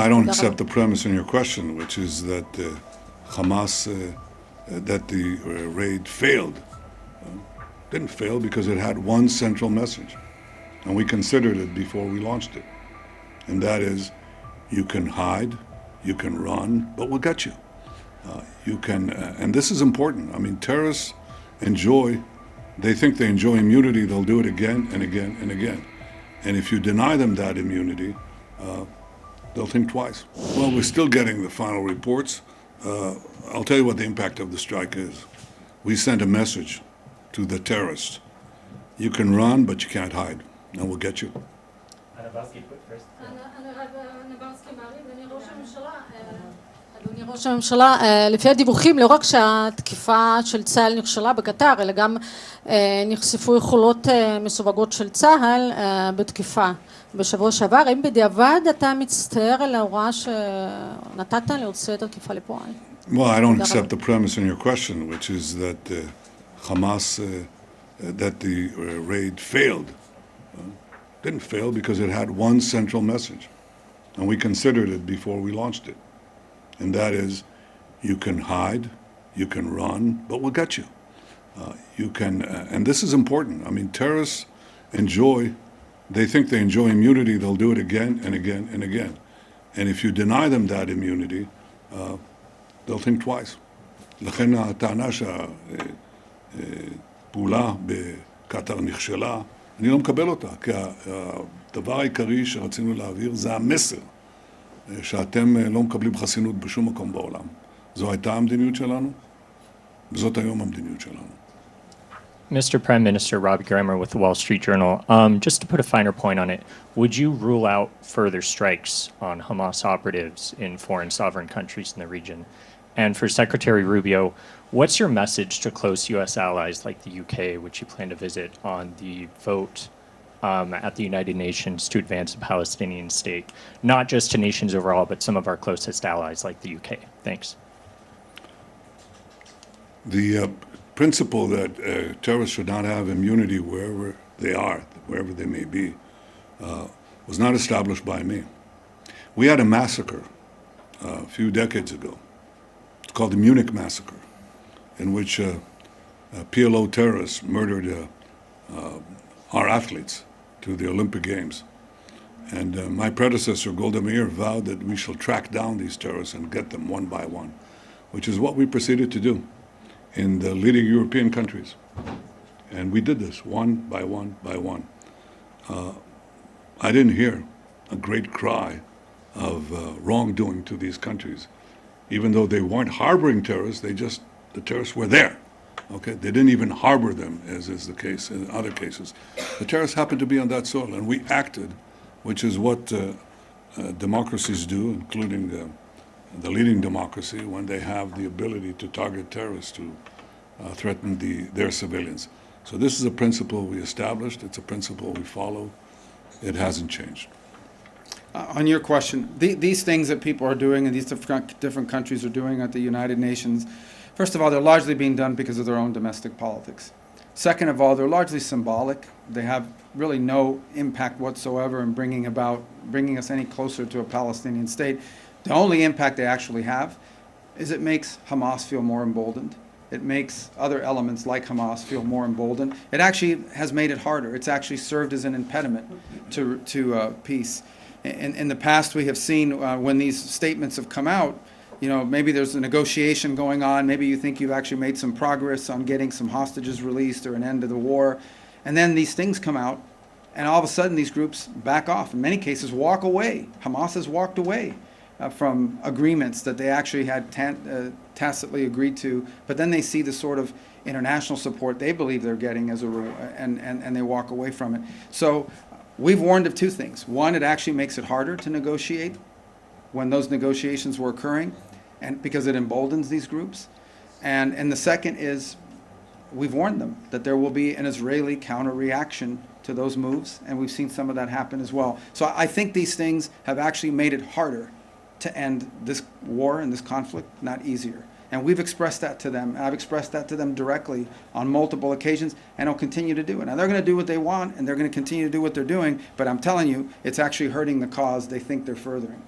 I don't accept the premise in your question, which is that Hamas, that the raid failed. Didn't fail because it had one central message, and we considered it before we launched it. And that is, you can hide, you can run, but we'll get you. You can, and this is important. I mean, terrorists they think they enjoy immunity, they'll do it again and again and again. And if you deny them that immunity, they'll think twice. Well, we're still getting the final reports. I'll tell you what the impact of the strike is. We sent a message to the terrorists. You can run, but you can't hide, and we'll get you. אדוני ראש הממשלה, לפי הדיווחים, לא רק שהתקיפה של צה"ל נכשלה בקטר, אלא גם נחשפו יכולות מסווגות של צה"ל בתקיפה בשבוע שעבר. האם בדיעבד אתה מצטער על ההוראה שנתת להוציא את התקיפה לפועל? Well, I don't accept the premise in your question, which is that Hamas, that the raid failed. Didn't fail because it had one central message, and we considered it before we launched it. And that is, you can hide, you can run, but we'll get you. You can, and this is important. I mean, terrorists they think they enjoy immunity, they'll do it again and again and again. And if you deny them that immunity, they'll think twice. לכן הטענה שהפעולה בקטר נכשלה, אני לא מקבל אותה, כי הדבר העיקרי שרצינו להעביר זה המסר. שאתם לא מקבלים חסינות בשום מקום בעולם. זו הייתה המדיניות שלנו, וזאת היום המדיניות שלנו. Mr. Prime Minister, Robbie Grammer with the Wall Street Journal. Just to put a finer point on it, would you rule out further strikes on Hamas operatives in foreign sovereign countries in the region? And for Secretary Rubio, what's your message to close U.S. allies like the UK, which you plan to visit, on the vote at the United Nations to advance a Palestinian state, not just to nations overall, but some of our closest allies like the UK? Thanks. The principle that terrorists should not have immunity wherever they are, wherever they may be, was not established by me. We had a massacre a few decades ago. It's called the Munich Massacre, in which PLO terrorists murdered our athletes to the Olympic Games. And my predecessor, Golda Meir, vowed that we shall track down these terrorists and get them one by one, which is what we proceeded to do in the leading European countries. And we did this one by one by one. I didn't hear a great cry of wrongdoing to these countries. Even though they weren't harboring terrorists, the terrorists were there. Okay, they didn't even harbor them, as is the case in other cases. The terrorists happened to be on that soil, and we acted, which is what democracies do, including the leading democracy, when they have the ability to target terrorists to threaten their civilians. So this is a principle we established. It's a principle we follow. It hasn't changed. On your question, these things that people are doing and these different countries are doing at the United Nations, first of all, they're largely being done because of their own domestic politics. Second of all, they're largely symbolic. They have really no impact whatsoever in bringing us any closer to a Palestinian state. The only impact they actually have is it makes Hamas feel more emboldened. It makes other elements like Hamas feel more emboldened. It actually has made it harder. It's actually served as an impediment to peace. In the past, we have seen when these statements have come out, you know, maybe there's a negotiation going on, maybe you think you've actually made some progress on getting some hostages released or an end to the war, and then these things come out, and all of a sudden these groups back off, in many cases walk away. Hamas has walked away from agreements that they actually had tacitly agreed to, but then they see the sort of international support they believe they're getting as and they walk away from it. So we've warned of two things. One, it actually makes it harder to negotiate when those negotiations were occurring, and because it emboldens these groups. And the second is we've warned them that there will be an Israeli counter-reaction to those moves, and we've seen some of that happen as well. So I think these things have actually made it harder to end this war and this conflict, not easier. And we've expressed that to them. I've expressed that to them directly on multiple occasions, and I'll continue to do it. Now, they're going to do what they want, and they're going to continue to do what they're doing, but I'm telling you, it's actually hurting the cause they think they're furthering.